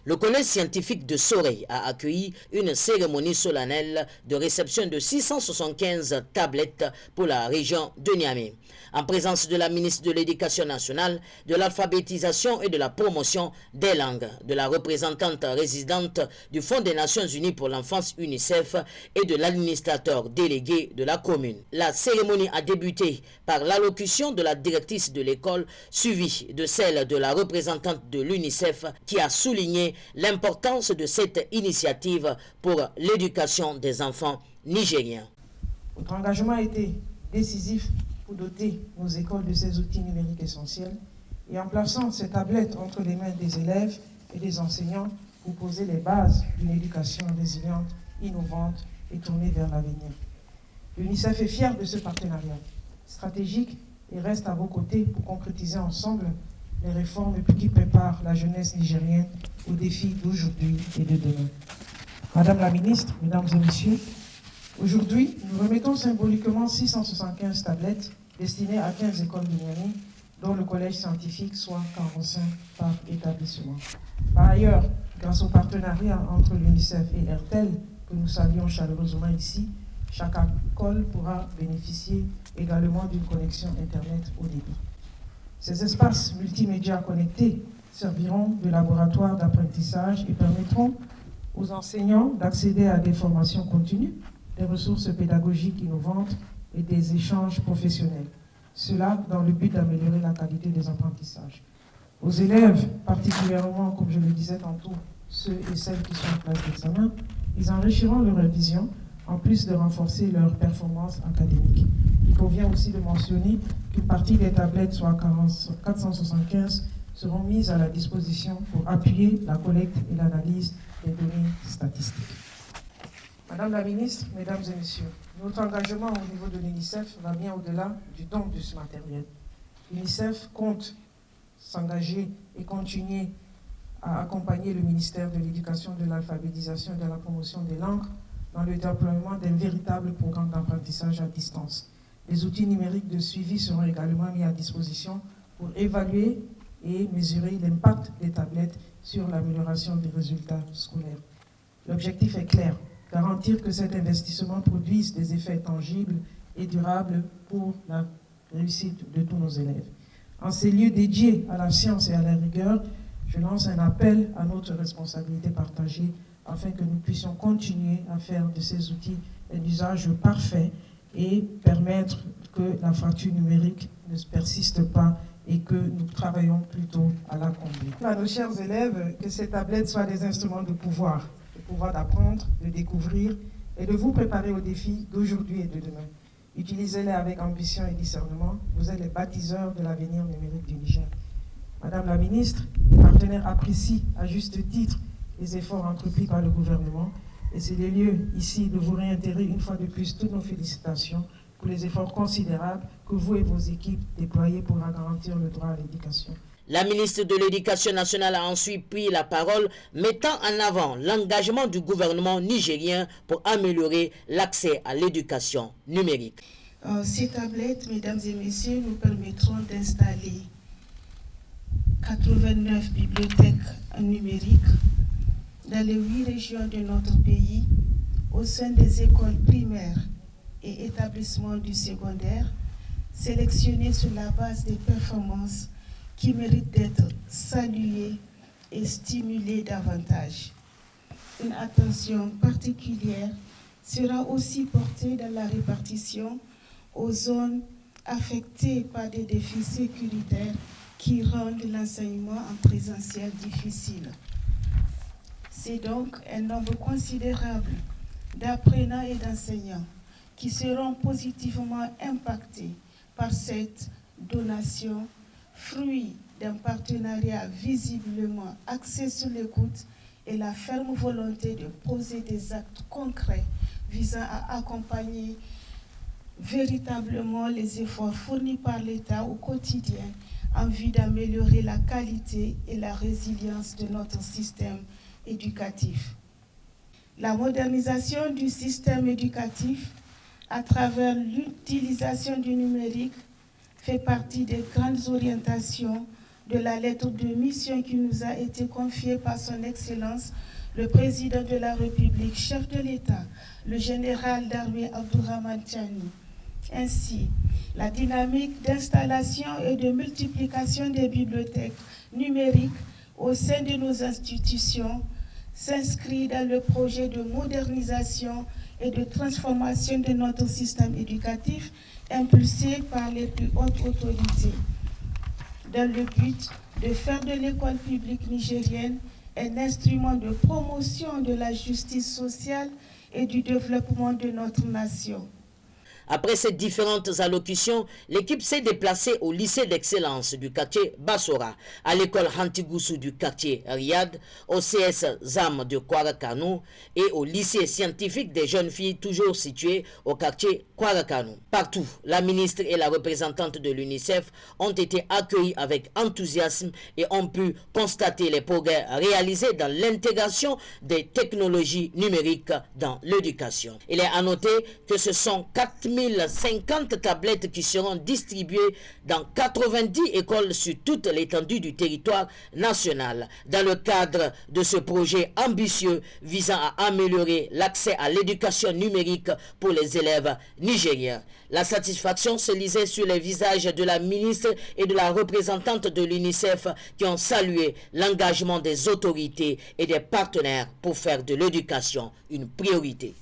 Le collège scientifique de Sorey a accueilli une cérémonie solennelle de réception de 675 tablettes pour la région de Niamey. En présence de la ministre de l'Éducation nationale, de l'alphabétisation et de la promotion des langues, de la représentante résidente du Fonds des Nations Unies pour l'enfance UNICEF et de l'administrateur délégué de la commune. La cérémonie a débuté par l'allocution de la directrice de l'école, suivie de celle de la représentante de l'UNICEF qui a souligné l'importance de cette initiative pour l'éducation des enfants nigériens. Votre engagement a été décisif pour doter nos écoles de ces outils numériques essentiels et en plaçant ces tablettes entre les mains des élèves et des enseignants pour poser les bases d'une éducation résiliente, innovante et tournée vers l'avenir. L'UNICEF est fier de ce partenariat stratégique et reste à vos côtés pour concrétiser ensemble les réformes qui préparent la jeunesse nigérienne aux défis d'aujourd'hui et de demain. Madame la ministre, mesdames et messieurs, aujourd'hui, nous remettons symboliquement 675 tablettes destinées à 15 écoles de Niamey, dont le collège scientifique, soit 45 par établissement. Par ailleurs, grâce au partenariat entre l'UNICEF et Airtel, que nous saluons chaleureusement ici, chaque école pourra bénéficier également d'une connexion Internet haut débit. Ces espaces multimédia connectés serviront de laboratoire d'apprentissage et permettront aux enseignants d'accéder à des formations continues, des ressources pédagogiques innovantes et des échanges professionnels. Cela dans le but d'améliorer la qualité des apprentissages. Aux élèves, particulièrement, comme je le disais tantôt, ceux et celles qui sont en classe d'examen, ils enrichiront leur vision en plus de renforcer leur performance académique. Il convient aussi de mentionner qu'une partie des tablettes, soit 475, seront mises à la disposition pour appuyer la collecte et l'analyse des données statistiques. Madame la ministre, mesdames et messieurs, notre engagement au niveau de l'UNICEF va bien au-delà du don de ce matériel. L'UNICEF compte s'engager et continuer à accompagner le ministère de l'Éducation, de l'Alphabétisation et de la promotion des langues dans le déploiement d'un véritable programme d'apprentissage à distance. Les outils numériques de suivi seront également mis à disposition pour évaluer et mesurer l'impact des tablettes sur l'amélioration des résultats scolaires. L'objectif est clair, garantir que cet investissement produise des effets tangibles et durables pour la réussite de tous nos élèves. En ces lieux dédiés à la science et à la rigueur, je lance un appel à notre responsabilité partagée afin que nous puissions continuer à faire de ces outils un usage parfait et permettre que la fracture numérique ne persiste pas et que nous travaillons plutôt à la combler. À nos chers élèves, que ces tablettes soient des instruments de pouvoir d'apprendre, de découvrir et de vous préparer aux défis d'aujourd'hui et de demain. Utilisez-les avec ambition et discernement. Vous êtes les bâtisseurs de l'avenir numérique du Niger. Madame la ministre, les partenaires apprécient à juste titre les efforts entrepris par le gouvernement et c'est le lieu ici de vous réitérer une fois de plus toutes nos félicitations pour les efforts considérables que vous et vos équipes déployez pour garantir le droit à l'éducation. La ministre de l'Éducation nationale a ensuite pris la parole, mettant en avant l'engagement du gouvernement nigérien pour améliorer l'accès à l'éducation numérique. Ces tablettes, mesdames et messieurs, nous permettront d'installer 89 bibliothèques numériques dans les 8 régions de notre pays, au sein des écoles primaires et établissements du secondaire, sélectionnés sur la base des performances qui méritent d'être saluées et stimulées davantage. Une attention particulière sera aussi portée dans la répartition aux zones affectées par des défis sécuritaires qui rendent l'enseignement en présentiel difficile. C'est donc un nombre considérable d'apprenants et d'enseignants qui seront positivement impactés par cette donation, fruit d'un partenariat visiblement axé sur l'écoute et la ferme volonté de poser des actes concrets visant à accompagner véritablement les efforts fournis par l'État au quotidien en vue d'améliorer la qualité et la résilience de notre système éducatif. La modernisation du système éducatif à travers l'utilisation du numérique fait partie des grandes orientations de la lettre de mission qui nous a été confiée par son Excellence, le Président de la République, chef de l'État, le général d'armée Abdourahmane Tiani. Ainsi, la dynamique d'installation et de multiplication des bibliothèques numériques au sein de nos institutions s'inscrit dans le projet de modernisation et de transformation de notre système éducatif impulsé par les plus hautes autorités, dans le but de faire de l'école publique nigérienne un instrument de promotion de la justice sociale et du développement de notre nation. Après ces différentes allocutions, l'équipe s'est déplacée au lycée d'excellence du quartier Bassora, à l'école Hantigoussou du quartier Riyad, au CS ZAM de Kwarakano et au lycée scientifique des jeunes filles toujours situé au quartier Kwarakano. Partout, la ministre et la représentante de l'UNICEF ont été accueillis avec enthousiasme et ont pu constater les progrès réalisés dans l'intégration des technologies numériques dans l'éducation. Il est à noter que ce sont 4050 tablettes qui seront distribuées dans 90 écoles sur toute l'étendue du territoire national dans le cadre de ce projet ambitieux visant à améliorer l'accès à l'éducation numérique pour les élèves nigériens. La satisfaction se lisait sur les visages de la ministre et de la représentante de l'UNICEF qui ont salué l'engagement des autorités et des partenaires pour faire de l'éducation une priorité.